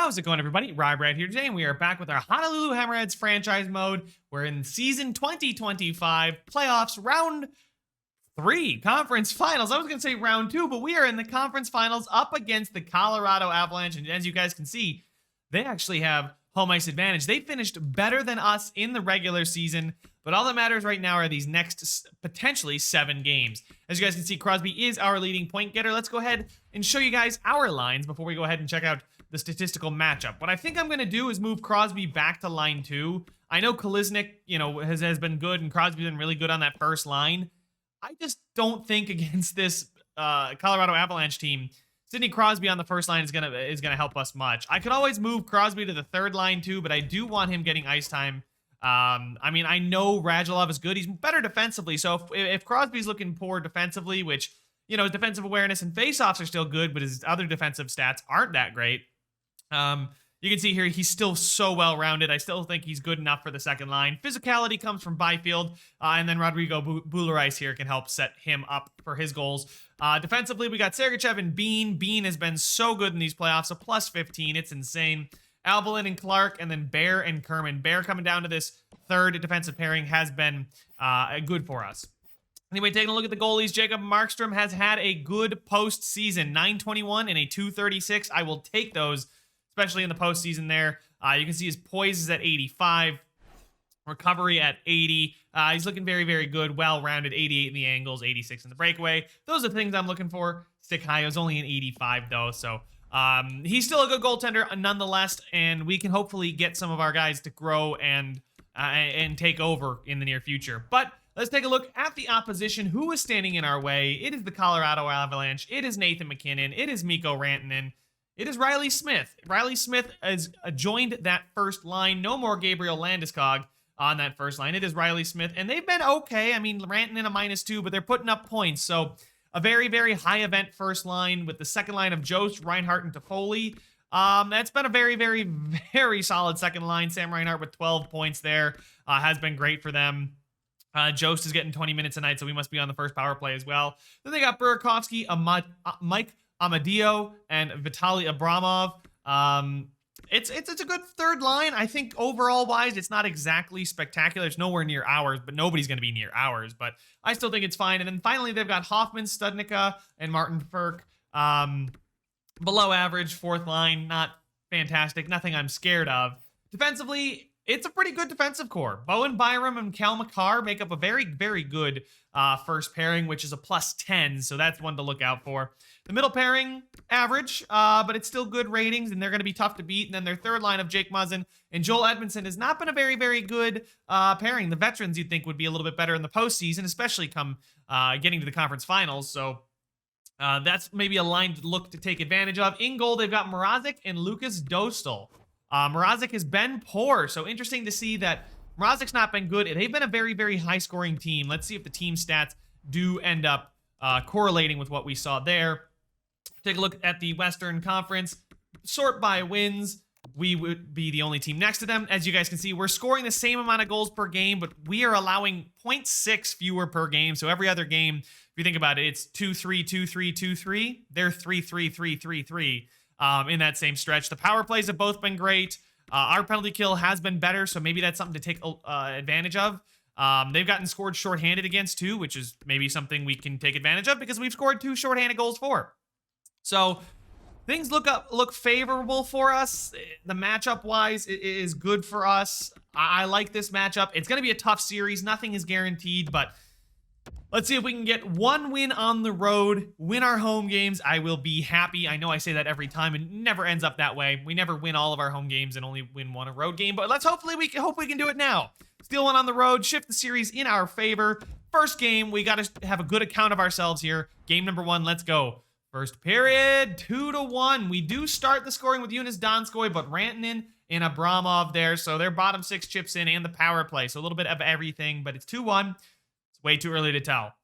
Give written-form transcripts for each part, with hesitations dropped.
How's it going, everybody? Rybrad here today, and we are back with our Honolulu Hammerheads franchise mode. We're in season 2025 playoffs, round 3, conference finals. I was going to say round 2, but we are in the conference finals up against the Colorado Avalanche. And as you guys can see, they actually have home ice advantage. They finished better than us in the regular season, but all that matters right now are these next potentially 7 games. As you guys can see, Crosby is our leading point getter. Let's go ahead and show you guys our lines before we go ahead and check out the statistical matchup. What I think I'm going to do is move Crosby back to line 2. I know Kalysnik, has been good, and Crosby's been really good on that first line. I just don't think against this Colorado Avalanche team, Sidney Crosby on the first line is gonna help us much. I could always move Crosby to the third line too, but I do want him getting ice time. I know Radulov is good. He's better defensively. So if Crosby's looking poor defensively, which, his defensive awareness and faceoffs are still good, but his other defensive stats aren't that great. You can see here, he's still so well-rounded. I still think he's good enough for the second line. Physicality comes from Byfield, and then Rodrigo Buleris here can help set him up for his goals. Defensively, we got Sergachev and Bean. Bean has been so good in these playoffs, a plus 15. It's insane. Albalin and Clark, and then Bear and Kerman. Bear coming down to this third defensive pairing has been good for us. Anyway, taking a look at the goalies, Jacob Markstrom has had a good postseason. 921 and a 236. I will take those, especially in the postseason there. You can see his poise is at 85. Recovery at 80. He's looking very, very good. Well-rounded. 88 in the angles, 86 in the breakaway. Those are the things I'm looking for. Stick high is only an 85, though, so he's still a good goaltender nonetheless, and we can hopefully get some of our guys to grow and take over in the near future. But let's take a look at the opposition. Who is standing in our way? It is the Colorado Avalanche. It is Nathan MacKinnon. It is Mikko Rantanen. It is Riley Smith. Riley Smith has joined that first line. No more Gabriel Landeskog on that first line. It is Riley Smith, and they've been okay. I mean, Rantanen a -2, but they're putting up points. So a very, very high event first line with the second line of Jost, Reinhart, and Toffoli. That's been a very, very, very solid second line. Sam Reinhart with 12 points there has been great for them. Jost is getting 20 minutes a night, so we must be on the first power play as well. Then they got Burakovsky, Mike Amadio, and Vitaly Abramov. It's a good third line. I think overall wise, it's not exactly spectacular. It's nowhere near ours, but nobody's going to be near ours. But I still think it's fine. And then finally, they've got Hoffman, Studnicka, and Martin Ferk. Below average, fourth line, not fantastic. Nothing I'm scared of. Defensively, it's a pretty good defensive core. Bowen Byram and Cal McCarr make up a very, very good first pairing, which is a +10, so that's one to look out for. The middle pairing, average, but it's still good ratings, and they're going to be tough to beat. And then their third line of Jake Muzzin and Joel Edmondson has not been a very, very good pairing. The veterans you'd think would be a little bit better in the postseason, especially come getting to the conference finals, so that's maybe a line to look to take advantage of. In goal, they've got Mrazek and Lucas Dostal. Mrazek has been poor, so interesting to see that Mrazek's not been good. They've been a very, very high-scoring team. Let's see if the team stats do end up correlating with what we saw there. Take a look at the Western Conference. Sort by wins. We would be the only team next to them. As you guys can see, we're scoring the same amount of goals per game, but we are allowing 0.6 fewer per game. So every other game, if you think about it, it's 2-3, 2-3, 2-3. They're 3-3, 3-3, 3 in that same stretch. The power plays have both been great. Our penalty kill has been better, so maybe that's something to take advantage of. They've gotten scored shorthanded against too, which is maybe something we can take advantage of because we've scored 2 shorthanded goals for. So things look favorable for us. The matchup wise is good for us. I like this matchup. It's going to be a tough series. Nothing is guaranteed, but let's see if we can get one win on the road, win our home games. I will be happy. I know I say that every time and it never ends up that way. We never win all of our home games and only win one a road game, but let's hope we can do it now. Steal one on the road, shift the series in our favor. First game, we got to have a good account of ourselves here. Game number 1, let's go. First period, 2-1. We do start the scoring with Jonas Donskoy, but Rantanen and Abramov there, so their bottom 6 chips in and the power play, so a little bit of everything, but it's 2-1. It's way too early to tell.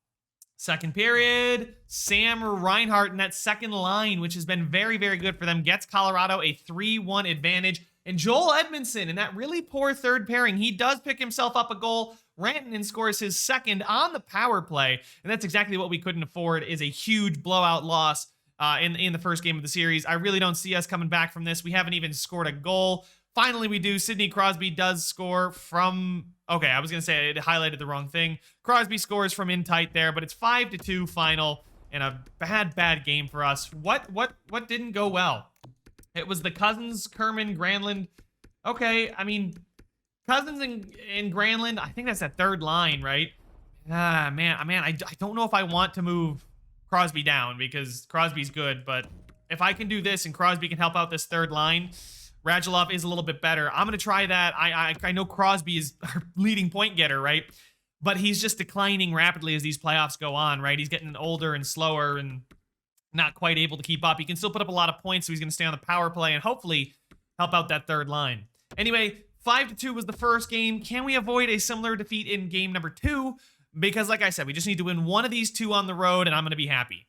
Second period, Sam Reinhart in that second line, which has been very, very good for them, gets Colorado a 3-1 advantage. And Joel Edmondson in that really poor third pairing, he does pick himself up a goal. Rantanen scores his second on the power play, and that's exactly what we couldn't afford, is a huge blowout loss in the first game of the series. I really don't see us coming back from this. We haven't even scored a goal. Finally, we do. Sidney Crosby does score from... Okay, I was going to say it highlighted the wrong thing. Crosby scores from in tight there, but it's 5-2 final, and a bad game for us. What didn't go well? It was the Cousins, Kerman, Granlund. Okay, I mean, Cousins and Granlund, I think that's that third line, right? Man, I don't know if I want to move Crosby down because Crosby's good, but if I can do this and Crosby can help out this third line, Radulov is a little bit better. I'm going to try that. I know Crosby is our leading point getter, right? But he's just declining rapidly as these playoffs go on, right? He's getting older and slower and not quite able to keep up. He can still put up a lot of points, so he's going to stay on the power play and hopefully help out that third line. Anyway, 5-2 was the first game. Can we avoid a similar defeat in game number 2? Because like I said, we just need to win one of these 2 on the road, and I'm going to be happy.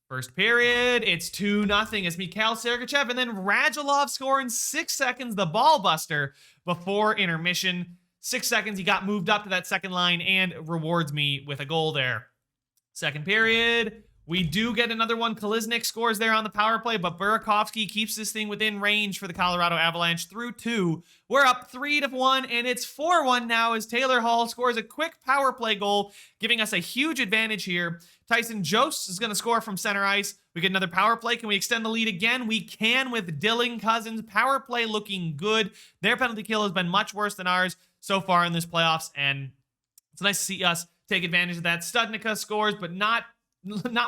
First period, it's 2-0. It's Mikhail Sergachev, and then Radulov scoring 6 seconds, the ball buster, before intermission. 6 seconds, he got moved up to that second line and rewards me with a goal there. Second period, we do get another one. Kalysnik scores there on the power play, but Burakovsky keeps this thing within range for the Colorado Avalanche through 2. We're up 3-1, and it's 4-1 now as Taylor Hall scores a quick power play goal, giving us a huge advantage here. Tyson Jost is going to score from center ice. We get another power play. Can we extend the lead again? We can with Dylan Cousins. Power play looking good. Their penalty kill has been much worse than ours so far in this playoffs, and it's nice to see us take advantage of that. Studnicka scores, but not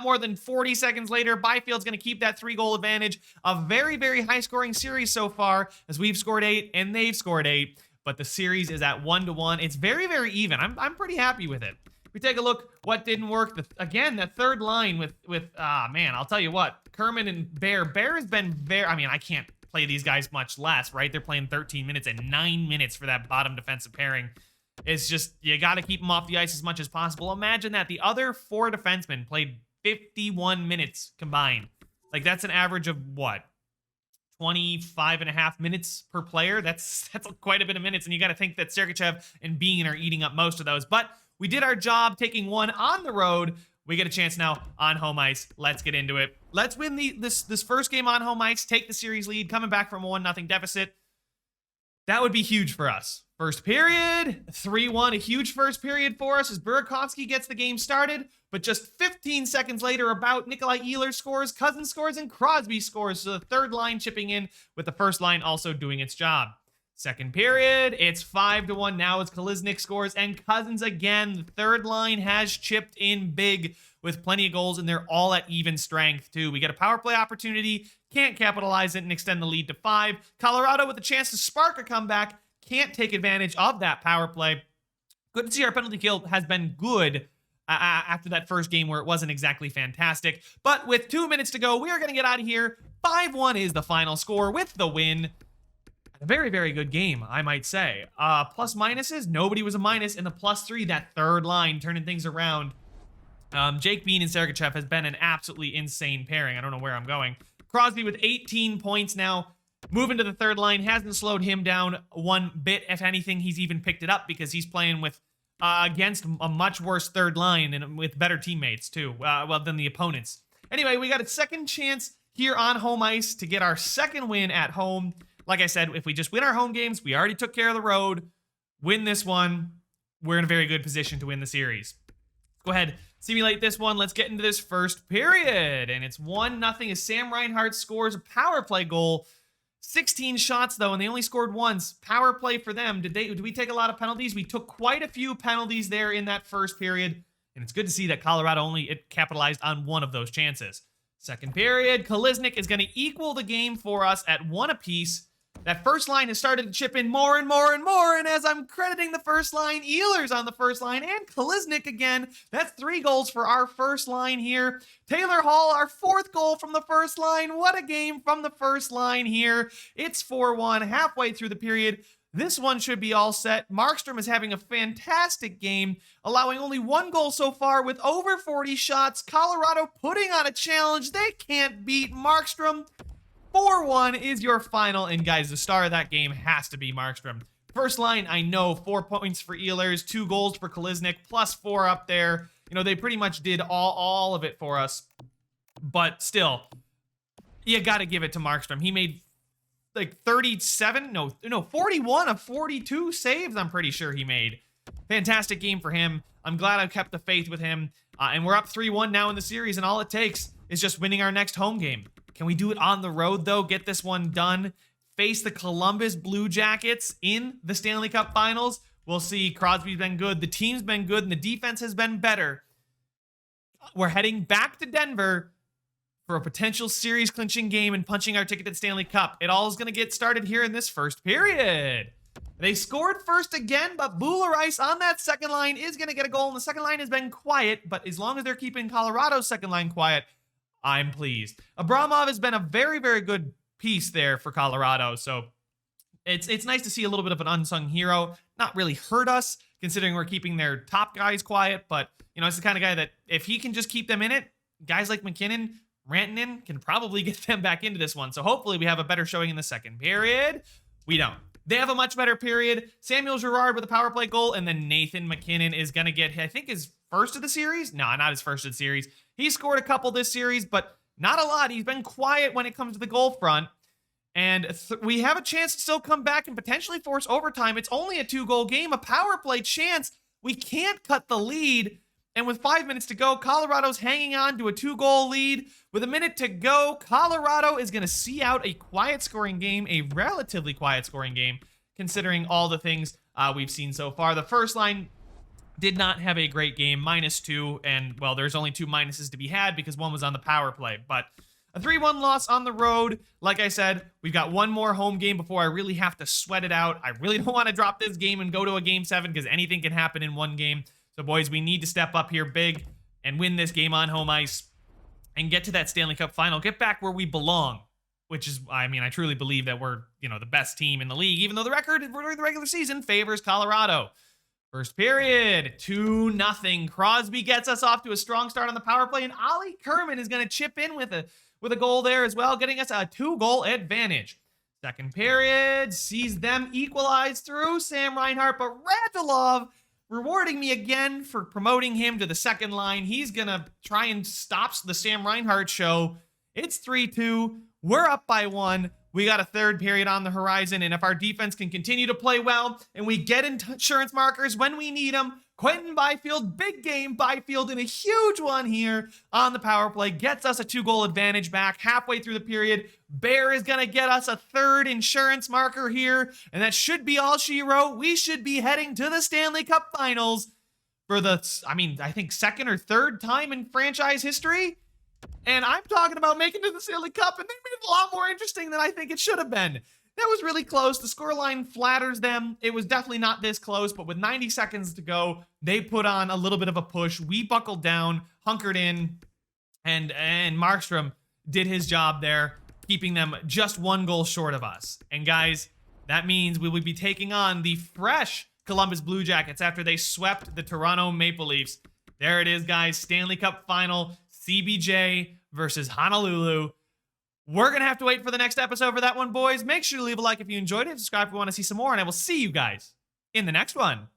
more than 40 seconds later. Byfield's going to keep that 3-goal advantage. A very, very high-scoring series so far, as we've scored 8 and they've scored 8, but the series is at 1-1. It's very, very even. I'm pretty happy with it. We take a look what didn't work. Again, that third line with man, I'll tell you what, Kerman and Bear. Bear has been very, I mean, I can't play these guys much less, right? They're playing 13 minutes and 9 minutes for that bottom defensive pairing. It's just, you got to keep them off the ice as much as possible. Imagine that. The other 4 defensemen played 51 minutes combined. Like, that's an average of what? 25.5 minutes per player? That's quite a bit of minutes, and you got to think that Sergachev and Bean are eating up most of those. But we did our job taking one on the road. We get a chance now on home ice. Let's get into it. Let's win this first game on home ice, take the series lead, coming back from a 1-0 deficit. That would be huge for us. First period, 3-1, a huge first period for us as Burakovsky gets the game started, but just 15 seconds later, about Nikolai Ehlers scores, Cousins scores, and Crosby scores, so the third line chipping in with the first line also doing its job. Second period, it's 5-1. Now it's Kalysnik scores, and Cousins again. The third line has chipped in big with plenty of goals, and they're all at even strength, too. We get a power play opportunity, can't capitalize it and extend the lead to 5. Colorado with a chance to spark a comeback, can't take advantage of that power play. Good to see our penalty kill has been good after that first game where it wasn't exactly fantastic. But with 2 minutes to go, we are going to get out of here. 5-1 is the final score with the win. A very, very good game, I might say. Plus minuses, nobody was a minus. And the +3, that third line, turning things around. Jake Bean and Sergachev has been an absolutely insane pairing. I don't know where I'm going. Crosby with 18 points now. Moving to the third line hasn't slowed him down one bit. If anything, he's even picked it up because he's playing with against a much worse third line and with better teammates, too, than the opponents. Anyway, we got a second chance here on home ice to get our second win at home. Like I said, if we just win our home games, we already took care of the road. Win this one, we're in a very good position to win the series. Go ahead, simulate this one. Let's get into this first period. And it's 1-0 as Sam Reinhart scores a power play goal. 16 shots, though, and they only scored once. Power play for them. Did we take a lot of penalties? We took quite a few penalties there in that first period. And it's good to see that Colorado only capitalized on one of those chances. Second period, Kalysnik is going to equal the game for us at 1 apiece. That first line has started to chip in more and more and more, and as I'm crediting the first line, Ehlers on the first line, and Kalysnik again. That's 3 goals for our first line here. Taylor Hall, our 4th goal from the first line. What a game from the first line here. It's 4-1, halfway through the period. This one should be all set. Markstrom is having a fantastic game, allowing only 1 goal so far with over 40 shots. Colorado putting on a challenge. They can't beat Markstrom. 4-1 is your final, and guys, the star of that game has to be Markstrom. First line, I know, 4 points for Ehlers, 2 goals for Kalysnik, +4 up there. You know, they pretty much did all of it for us. But still, You got to give it to Markstrom. He made like 41 of 42 saves, I'm pretty sure he made. Fantastic game for him. I'm glad I kept the faith with him. And we're up 3-1 now in the series, and all it takes is just winning our next home game. Can we do it on the road, though? Get this one done. Face the Columbus Blue Jackets in the Stanley Cup Finals. We'll see. Crosby's been good. The team's been good, and the defense has been better. We're heading back to Denver for a potential series-clinching game and punching our ticket to the Stanley Cup. It all is going to get started here in this first period. They scored first again, but Bulerice on that second line is going to get a goal, and the second line has been quiet, but as long as they're keeping Colorado's second line quiet, I'm pleased. Abramov has been a very, very good piece there for Colorado, so it's nice to see a little bit of an unsung hero. Not really hurt us, considering we're keeping their top guys quiet, but, you know, it's the kind of guy that if he can just keep them in it, guys like McKinnon, Rantanen can probably get them back into this one. So hopefully we have a better showing in the second period. We don't. They have a much better period. Samuel Girard with a power play goal, and then Nathan McKinnon is going to get, I think, his first of the series? No, not his first of the series. He scored a couple this series, but not a lot. He's been quiet when it comes to the goal front. And we have a chance to still come back and potentially force overtime. It's only a 2-goal game, a power play chance. We can't cut the lead. And with 5 minutes to go, Colorado's hanging on to a 2-goal lead. With a minute to go, Colorado is going to see out a quiet scoring game, a relatively quiet scoring game, considering all the things we've seen so far. The first line did not have a great game, -2, and, well, there's only 2 minuses to be had because one was on the power play. But a 3-1 loss on the road. Like I said, we've got one more home game before I really have to sweat it out. I really don't want to drop this game and go to a Game 7 because anything can happen in one game. So, boys, we need to step up here big and win this game on home ice and get to that Stanley Cup final. Get back where we belong, which is, I mean, I truly believe that we're, you know, the best team in the league, even though the record during the regular season favors Colorado. First period, 2-0. Crosby gets us off to a strong start on the power play, and Ollie Kerman is going to chip in with a goal there as well, getting us a 2-goal advantage. Second period sees them equalize through Sam Reinhart, but Radulov rewarding me again for promoting him to the second line. He's going to try and stop the Sam Reinhart show. It's 3-2. We're up by 1. We got a third period on the horizon, and if our defense can continue to play well and we get insurance markers when we need them, Quentin Byfield, big game Byfield in a huge one here on the power play, gets us a 2-goal advantage back halfway through the period. Bear is going to get us a third insurance marker here, and that should be all she wrote. We should be heading to the Stanley Cup Finals for the, I think second or third time in franchise history. And I'm talking about making it to the Stanley Cup, and they made it a lot more interesting than I think it should have been. That was really close. The scoreline flatters them. It was definitely not this close, but with 90 seconds to go, they put on a little bit of a push. We buckled down, hunkered in, and Markstrom did his job there, keeping them just 1 goal short of us. And guys, that means we will be taking on the fresh Columbus Blue Jackets after they swept the Toronto Maple Leafs. There it is, guys. Stanley Cup Final, CBJ versus Honolulu. We're going to have to wait for the next episode for that one, boys. Make sure to leave a like if you enjoyed it. Subscribe if you want to see some more, and I will see you guys in the next one.